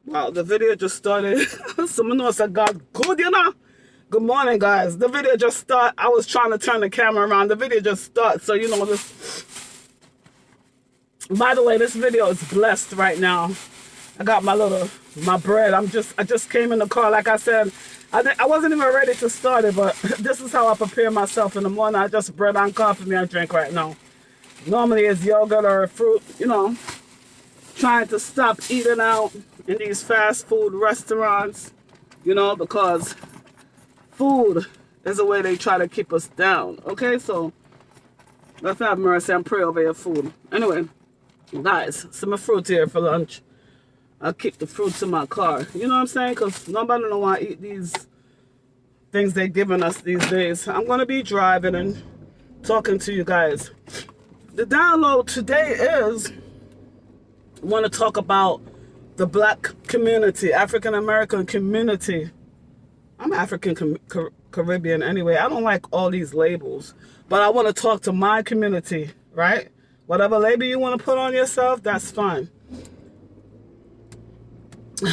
Wow, the video just started. Someone knows that God good, you know? Good morning, guys. The video just started. I was trying to turn the camera around. The video just started. So, you know, this. By the way, this video is blessed right now. I got my bread. I just came in the car. Like I said, I wasn't even ready to start it, but this is how I prepare myself in the morning. I just bread and coffee I drink right now. Normally it's yogurt or fruit, you know. Trying to stop eating out in these fast food restaurants, you know, because food is the way they try to keep us down. Okay, so let's have mercy and pray over your food. Anyway, guys, some fruit here for lunch. I'll keep the fruits in my car. You know what I'm saying? Because nobody don't want to eat these things they're giving us these days. I'm going to be driving and talking to you guys. The download today is, I want to talk about the black community, African American community. I'm African Caribbean anyway. I don't like all these labels, but I want to talk to my community, right? Whatever label you want to put on yourself, that's fine.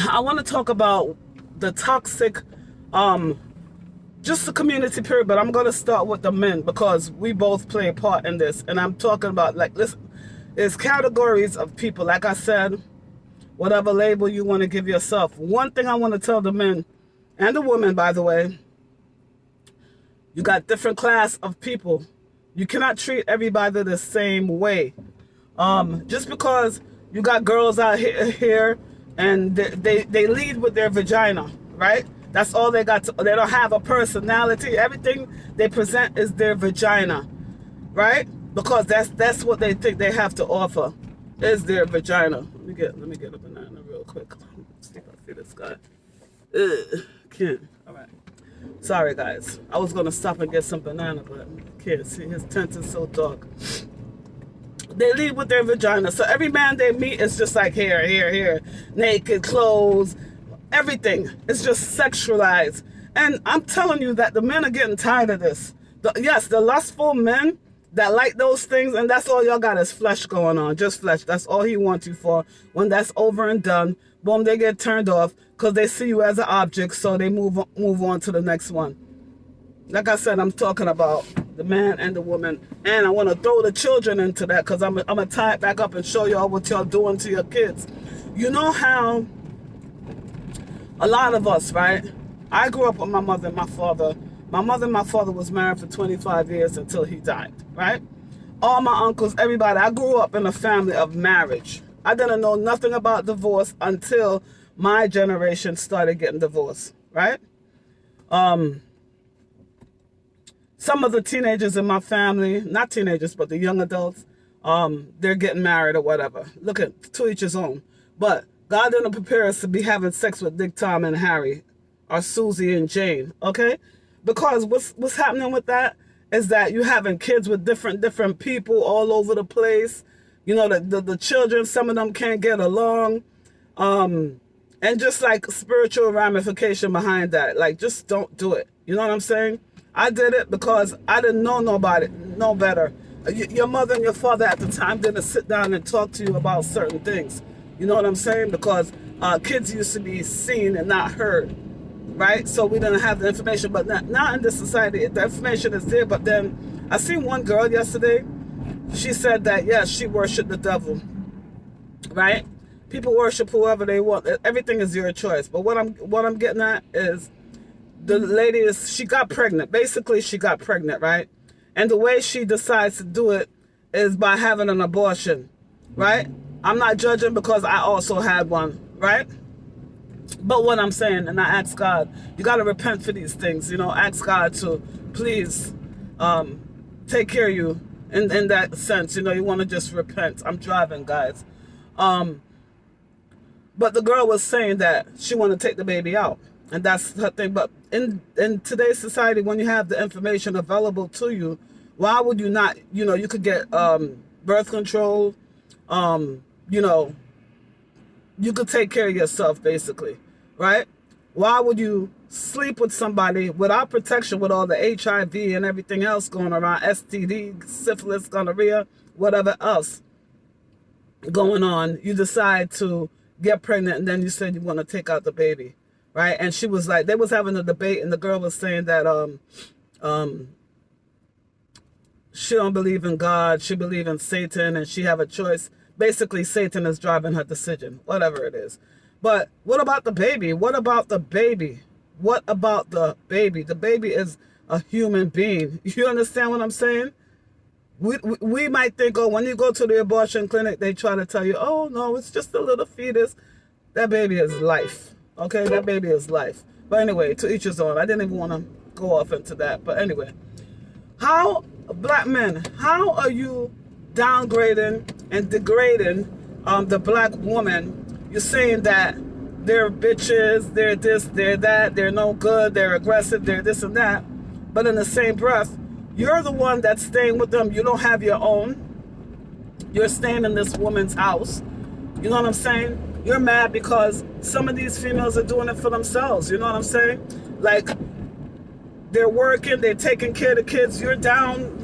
I want to talk about the toxic, just the community period, but I'm going to start with the men because we both play a part in this. And I'm talking about, like, listen, there's categories of people. Like I said, whatever label you want to give yourself. One thing I want to tell the men and the women, by the way, you got different class of people. You cannot treat everybody the same way. Just because you got girls out here and they lead with their vagina, right? That's all they got. They don't have a personality. Everything they present is their vagina, right? Because that's what they think they have to offer, is their vagina. Let me get a banana real quick. Let's see if I see this guy. Can't. All right. Sorry, guys. I was gonna stop and get some banana, but can't see. His tent is so dark. They lead with their vagina. So every man they meet is just like here, naked, clothes, everything. It's just sexualized. And I'm telling you that the men are getting tired of this. Yes, the lustful men that like those things, and that's all y'all got is flesh going on. Just flesh. That's all he wants you for. When that's over and done, boom, they get turned off because they see you as an object, so they move on to the next one. Like I said, I'm talking about the man and the woman. And I want to throw the children into that because I'm going to tie it back up and show y'all what y'all doing to your kids. You know how a lot of us, right? I grew up with my mother and my father. My mother and my father was married for 25 years until he died, right? All my uncles, everybody. I grew up in a family of marriage. I didn't know nothing about divorce until my generation started getting divorced, right? Some of the teenagers in my family, not teenagers, but the young adults, they're getting married or whatever. Look at, to each his own. But God didn't prepare us to be having sex with Dick, Tom, and Harry, or Susie and Jane, okay? Because what's happening with that is that you're having kids with different people all over the place. You know, the children, some of them can't get along. And just like spiritual ramification behind that. Like, just don't do it. You know what I'm saying? I did it because I didn't know nobody, no better. Your mother and your father at the time didn't sit down and talk to you about certain things. You know what I'm saying? Because kids used to be seen and not heard, right? So we didn't have the information, but not in this society. The information is there, but then I seen one girl yesterday. She said that, yes, she worshiped the devil, right? People worship whoever they want. Everything is your choice. But what I'm getting at is, the lady she got pregnant. Basically, she got pregnant, right? And the way she decides to do it is by having an abortion, right? I'm not judging because I also had one, right? But what I'm saying, and I ask God, you got to repent for these things, you know, ask God to please take care of you in that sense. You know, you want to just repent. I'm driving, guys. But the girl was saying that she wanted to take the baby out. And that's her thing. But in today's society, when you have the information available to you, why would you not, you know, you could get birth control, you know, you could take care of yourself, basically, right? Why would you sleep with somebody without protection with all the HIV and everything else going around, STD, syphilis, gonorrhea, whatever else going on? You decide to get pregnant, and then you said you want to take out the baby, right? And she was like, they was having a debate, and the girl was saying that um, she don't believe in God, she believe in Satan, and she have a choice. Basically, Satan is driving her decision, whatever it is. But what about the baby? What about the baby? What about the baby? The baby is a human being. You understand what I'm saying? We might think, oh, when you go to the abortion clinic, they try to tell you, oh, no, it's just a little fetus. That baby is life. Okay, that baby is life. But anyway, to each his own. I didn't even want to go off into that. But anyway, how, black men, how are you downgrading and degrading the black woman? You're saying that they're bitches, they're this, they're that, they're no good, they're aggressive, they're this and that. But in the same breath, you're the one that's staying with them. You don't have your own. You're staying in this woman's house. You know what I'm saying? You're mad because some of these females are doing it for themselves. You know what I'm saying? Like, they're working, they're taking care of the kids. You're down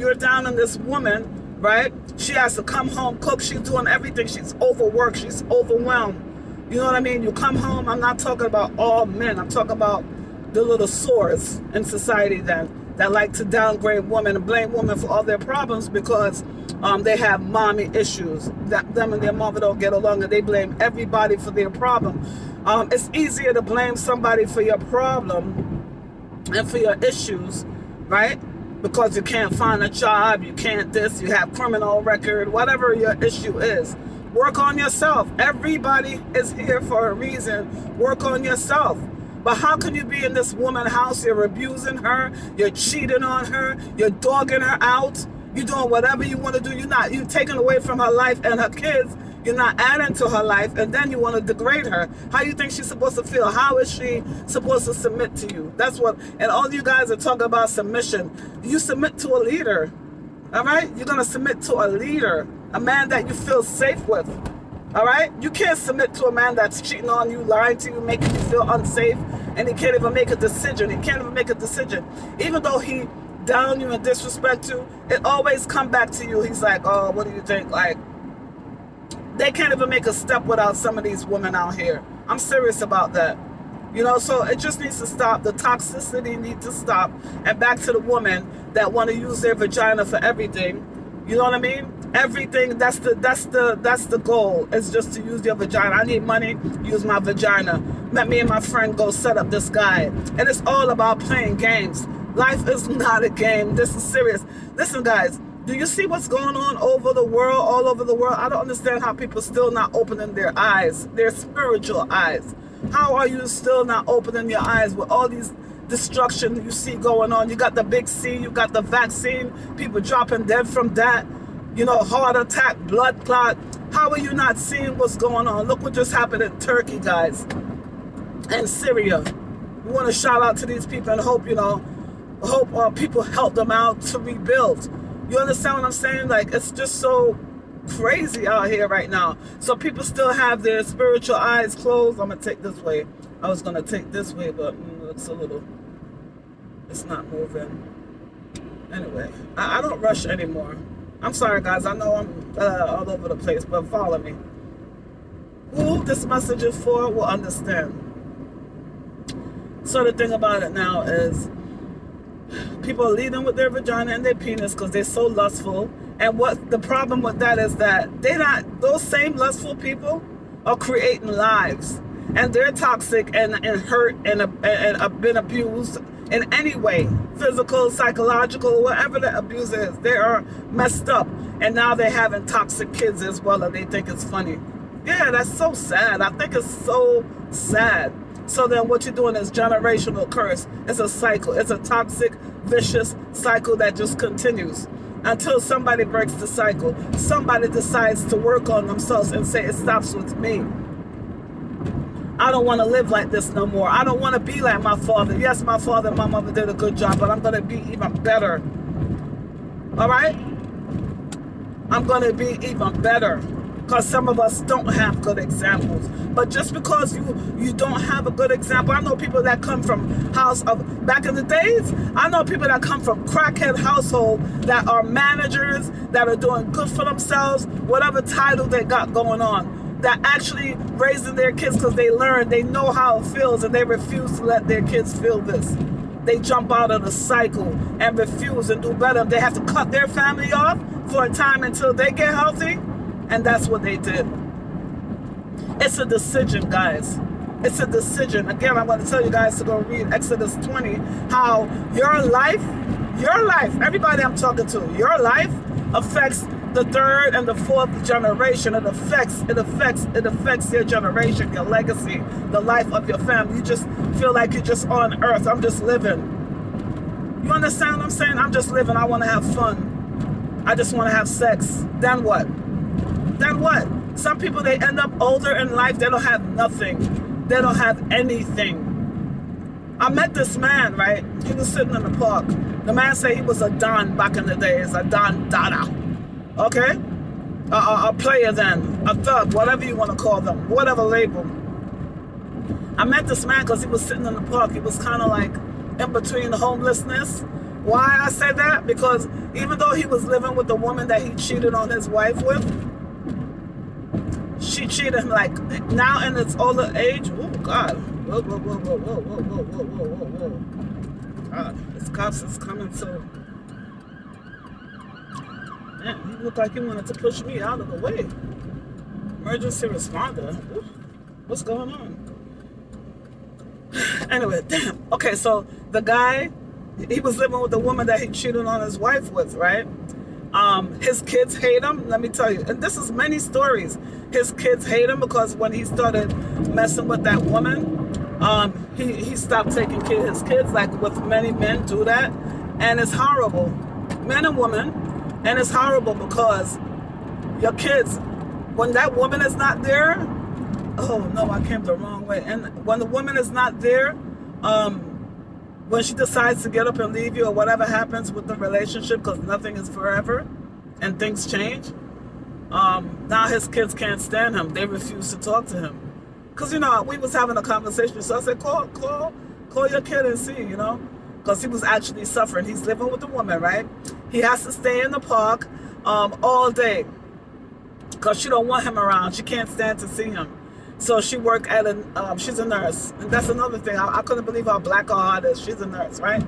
on this woman, right? She has to come home, cook. She's doing everything. She's overworked. She's overwhelmed. You know what I mean? You come home. I'm not talking about all men. I'm talking about the little sores in society that like to downgrade women and blame women for all their problems because they have mommy issues. That them and their mother don't get along, and they blame everybody for their problem. It's easier to blame somebody for your problem and for your issues, right? Because you can't find a job, you can't this, you have criminal record, whatever your issue is. Work on yourself. Everybody is here for a reason. Work on yourself. But how can you be in this woman's house? You're abusing her. You're cheating on her. You're dogging her out. You're doing whatever you want to do. You're taking away from her life and her kids. You're not adding to her life, and then you want to degrade her. How you think she's supposed to feel? How is she supposed to submit to you? That's what, and all you guys are talking about submission. You submit to a leader, all right? You're going to submit to a leader, a man that you feel safe with, all right? You can't submit to a man that's cheating on you, lying to you, making you feel unsafe, and he can't even make a decision. He can't even make a decision. Even though he down you and disrespect you, it always come back to you. He's like, oh, what do you think? Like, they can't even make a step without some of these women out here. I'm serious about that. You know, so it just needs to stop. The toxicity needs to stop. And back to the women that want to use their vagina for everything. You know what I mean? Everything, that's the goal. It's just to use your vagina. I need money, use my vagina. Let me and my friend go set up this guy. And it's all about playing games. Life is not a game. This is serious. Listen, guys. Do you see what's going on over the world, all over the world? I don't understand how people still not opening their eyes, their spiritual eyes. How are you still not opening your eyes with all these destruction you see going on? You got the big C, you got the vaccine, people dropping dead from that, you know, heart attack, blood clot. How are you not seeing what's going on? Look what just happened in Turkey, guys, and Syria. We want to shout out to these people and hope, you know, people help them out to rebuild. You understand what I'm saying? Like, it's just so crazy out here right now. So people still have their spiritual eyes closed. I'm going to take this way. I was going to take this way, but it's a little, it's not moving. Anyway, I don't rush anymore. I'm sorry, guys. I know I'm all over the place, but follow me. Who this message is for will understand. So the thing about it now is, people are leading with their vagina and their penis because they're so lustful. And what the problem with that is that those same lustful people are creating lives. And they're toxic and hurt and have been abused in any way. Physical, psychological, whatever the abuse is. They are messed up. And now they're having toxic kids as well, and they think it's funny. Yeah, that's so sad. I think it's so sad. So then what you're doing is generational curse. It's a cycle. It's a toxic, vicious cycle that just continues until somebody breaks the cycle. Somebody decides to work on themselves and say, it stops with me. I don't want to live like this no more. I don't want to be like my father. Yes, my father and my mother did a good job, but I'm going to be even better. All right? I'm going to be even better. Because some of us don't have good examples. But just because you don't have a good example, I know people that come from back in the days, I know people that come from crackhead household that are managers, that are doing good for themselves, whatever title they got going on. that actually raising their kids because they learn, they know how it feels, and they refuse to let their kids feel this. They jump out of the cycle and refuse and do better. They have to cut their family off for a time until they get healthy, and that's what they did. It's a decision, guys. It's a decision. Again, I'm going to tell you guys to go read Exodus 20, how your life, everybody I'm talking to, your life affects the third and the fourth generation. It affects your generation, your legacy, the life of your family. You just feel like you're just on earth. I'm just living. You understand what I'm saying? I'm just living. I want to have fun. I just want to have sex. Then what? Then what? Some people, they end up older in life. They don't have nothing. They don't have anything. I met this man, right? He was sitting in the park. The man said he was a Don back in the days, a Don Dada. Okay? A player then, a thug, whatever you want to call them, whatever label. I met this man because he was sitting in the park. He was kind of like in between homelessness. Why I say that? Because even though he was living with the woman that he cheated on his wife with, she cheated him like now in its older age. Oh God. Whoa, whoa, whoa, whoa, whoa, whoa, whoa, whoa, whoa, whoa, whoa. God, this cops is coming to. Man, he looked like he wanted to push me out of the way. Emergency responder. Ooh, what's going on? Anyway, damn. Okay, so the guy, he was living with the woman that he cheated on his wife with, right? His kids hate him. Let me tell you, and this is many stories. His kids hate him because when he started messing with that woman, he stopped taking care of his kids, like with many men do that, and it's horrible, men and women, and it's horrible because your kids, when that woman is not there, oh no, I came the wrong way, and when the woman is not there, when she decides to get up and leave you or whatever happens with the relationship, because nothing is forever and things change, now his kids can't stand him. They refuse to talk to him. Because, you know, we was having a conversation. So I said, call your kid and see, you know. Because he was actually suffering. He's living with a woman, right? He has to stay in the park all day. Because she don't want him around. She can't stand to see him. So she worked at she's a nurse. And that's another thing. I couldn't believe how black her heart is. She's a nurse, right?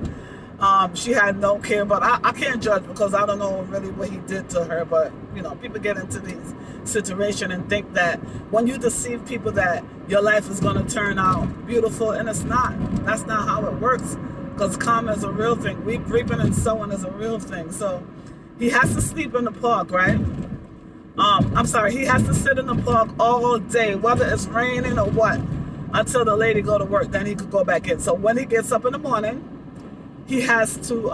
She had no care, but I can't judge because I don't know really what he did to her. But, you know, people get into these situations and think that when you deceive people that your life is going to turn out beautiful, and it's not. That's not how it works, because karma is a real thing. Reaping and sowing is a real thing. So he has to sleep in the park, right? I'm sorry, he has to sit in the park all day, whether it's raining or what, until the lady go to work. Then he could go back in. So when he gets up in the morning, he has to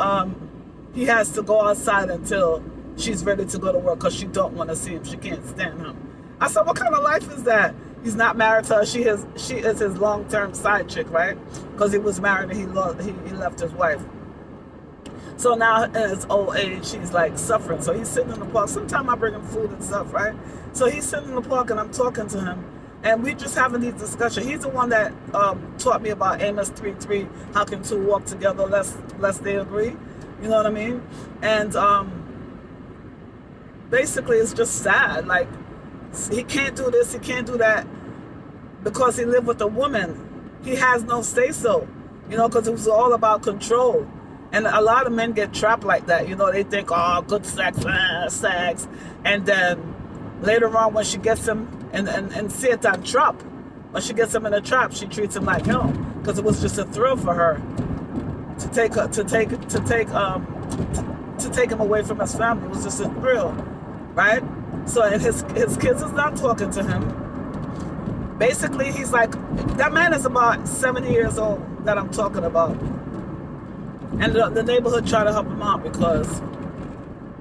go outside until she's ready to go to work, because she don't want to see him. She can't stand him. I said, what kind of life is that? He's not married to her. She is his long-term side chick, right? Because he was married and he left his wife. So now in his old age, she's like suffering. So he's sitting in the park. Sometimes I bring him food and stuff, right? So he's sitting in the park and I'm talking to him. And we just having these discussions. He's the one that taught me about Amos 3:3. How can two walk together lest they agree? You know what I mean? And basically it's just sad. Like, he can't do this, he can't do that, because he lived with a woman. He has no say-so, you know, because it was all about control. And a lot of men get trapped like that. You know, they think, oh, good sex, sex. And then later on when she gets him, and see it that trap, when she gets him in a trap, she treats him like hell, because it was just a thrill for her to take him away from his family. It was just a thrill, right? So, and his kids is not talking to him. Basically, he's like, that man is about 70 years old that I'm talking about. And the neighborhood tried to help him out because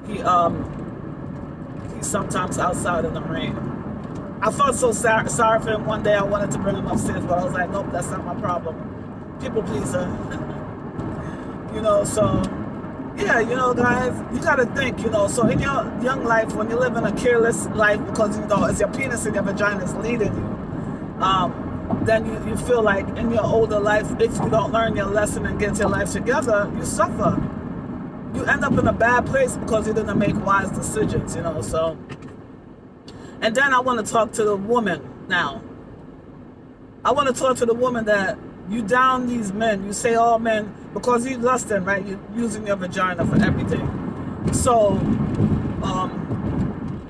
he's sometimes outside in the rain. I felt so sorry for him. One day I wanted to bring him upstairs, but I was like, nope, that's not my problem. People pleaser. You know, so, yeah, you know, guys, you got to think, you know. So in your young life, when you live in a careless life because, you know, it's your penis and your vagina is leading you, then you feel like in your older life, if you don't learn your lesson and get your life together, you suffer. You end up in a bad place because you didn't make wise decisions, you know. So And then I want to talk to the woman now. I want to talk to the woman that you down these men. You say all men because you lusting, right? You're using your vagina for everything. So,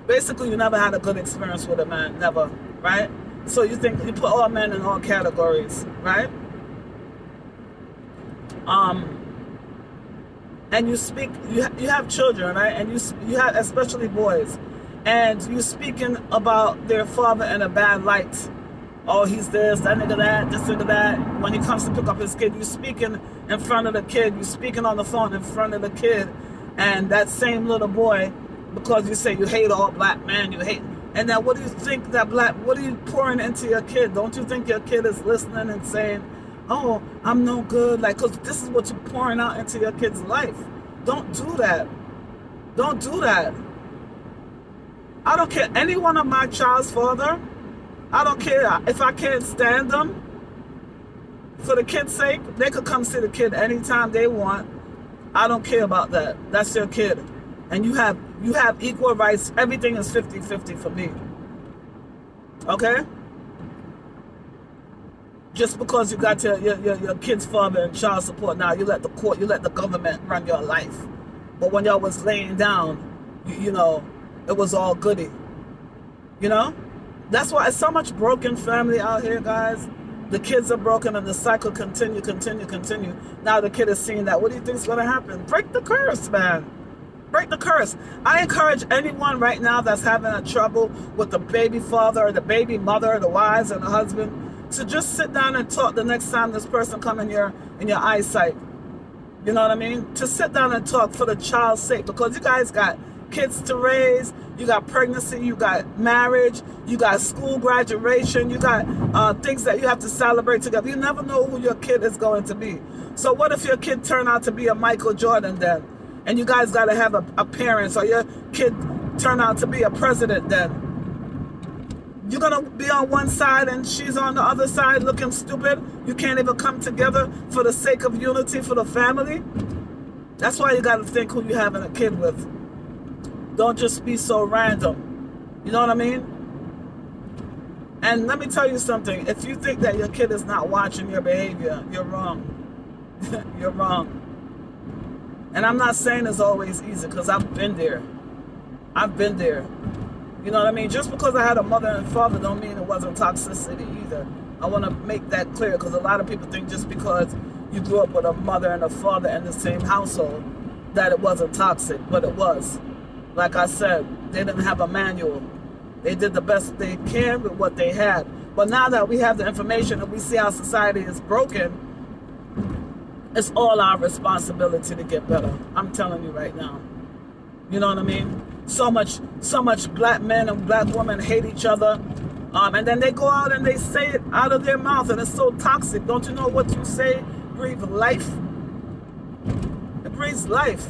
basically, you never had a good experience with a man, never, right? So you think you put all men in all categories, right? And you speak, you have children, right? And you have, especially boys, and you speaking about their father in a bad light. Oh, he's this, that nigga that, this nigga that. When he comes to pick up his kid, you speaking in front of the kid, you speaking on the phone in front of the kid, and that same little boy, because you say you hate all black men, you hate, and now what do you think what are you pouring into your kid? Don't you think your kid is listening and saying, oh, I'm no good, like, because this is what you're pouring out into your kid's life. Don't do that. Don't do that. I don't care any one of my child's father. I don't care if I can't stand them. For the kid's sake, they could come see the kid anytime they want. I don't care about that. That's your kid. And you have equal rights. Everything is 50-50 for me. Okay? Just because you got your kid's father and child support, now you let the court, you let the government run your life. But when y'all was laying down, you know, it was all goody. You know? That's why it's so much broken family out here, guys. The kids are broken and the cycle continue. Now the kid is seeing that. What do you think is going to happen? Break the curse, man. Break the curse. I encourage anyone right now that's having a trouble with the baby father or the baby mother, the wives and the husband, to just sit down and talk the next time this person come in your eyesight. You know what I mean? To sit down and talk for the child's sake, because you guys got kids to raise, you got pregnancy, you got marriage, you got school graduation, you got things that you have to celebrate together. You never know who your kid is going to be. So what if your kid turn out to be a Michael Jordan then? And you guys got to have a parent, or your kid turn out to be a president then? You're going to be on one side and she's on the other side looking stupid? You can't even come together for the sake of unity for the family? That's why you got to think who you're having a kid with. Don't just be so random. You know what I mean? And let me tell you something. If you think that your kid is not watching your behavior, you're wrong. You're wrong. And I'm not saying it's always easy, because I've been there. I've been there. You know what I mean? Just because I had a mother and father don't mean it wasn't toxicity either. I want to make that clear, because a lot of people think just because you grew up with a mother and a father in the same household that it wasn't toxic, but it was. Like I said, they didn't have a manual. They did the best they can with what they had. But now that we have the information and we see our society is broken, it's all our responsibility to get better. I'm telling you right now. You know what I mean? So much black men and black women hate each other. And then they go out and they say it out of their mouth, and it's so toxic. Don't you know what you say breathes life? It breathes life.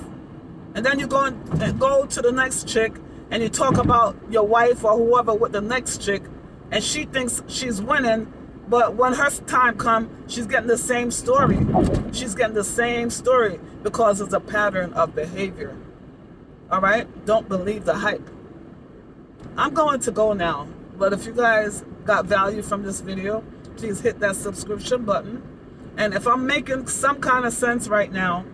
And then you go to the next chick and you talk about your wife or whoever with the next chick, and she thinks she's winning, but when her time comes, she's getting the same story. She's getting the same story because it's a pattern of behavior. All right? Don't believe the hype. I'm going to go now, but if you guys got value from this video, please hit that subscription button. And if I'm making some kind of sense right now,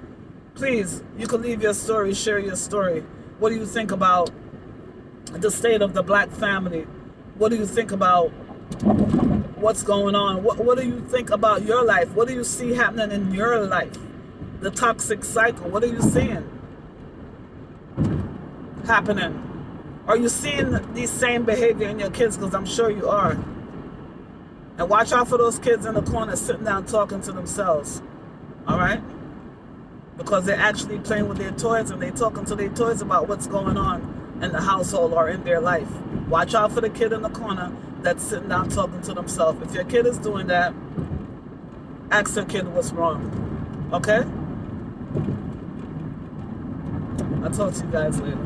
please, you can leave your story, share your story. What do you think about the state of the black family? What do you think about what's going on? What do you think about your life? What do you see happening in your life? The toxic cycle, what are you seeing happening? Are you seeing these same behavior in your kids? Because I'm sure you are. And watch out for those kids in the corner sitting down talking to themselves. All right? Because they're actually playing with their toys and they're talking to their toys about what's going on in the household or in their life. Watch out for the kid in the corner that's sitting down talking to themselves. If your kid is doing that, ask your kid what's wrong. Okay? I'll talk to you guys later.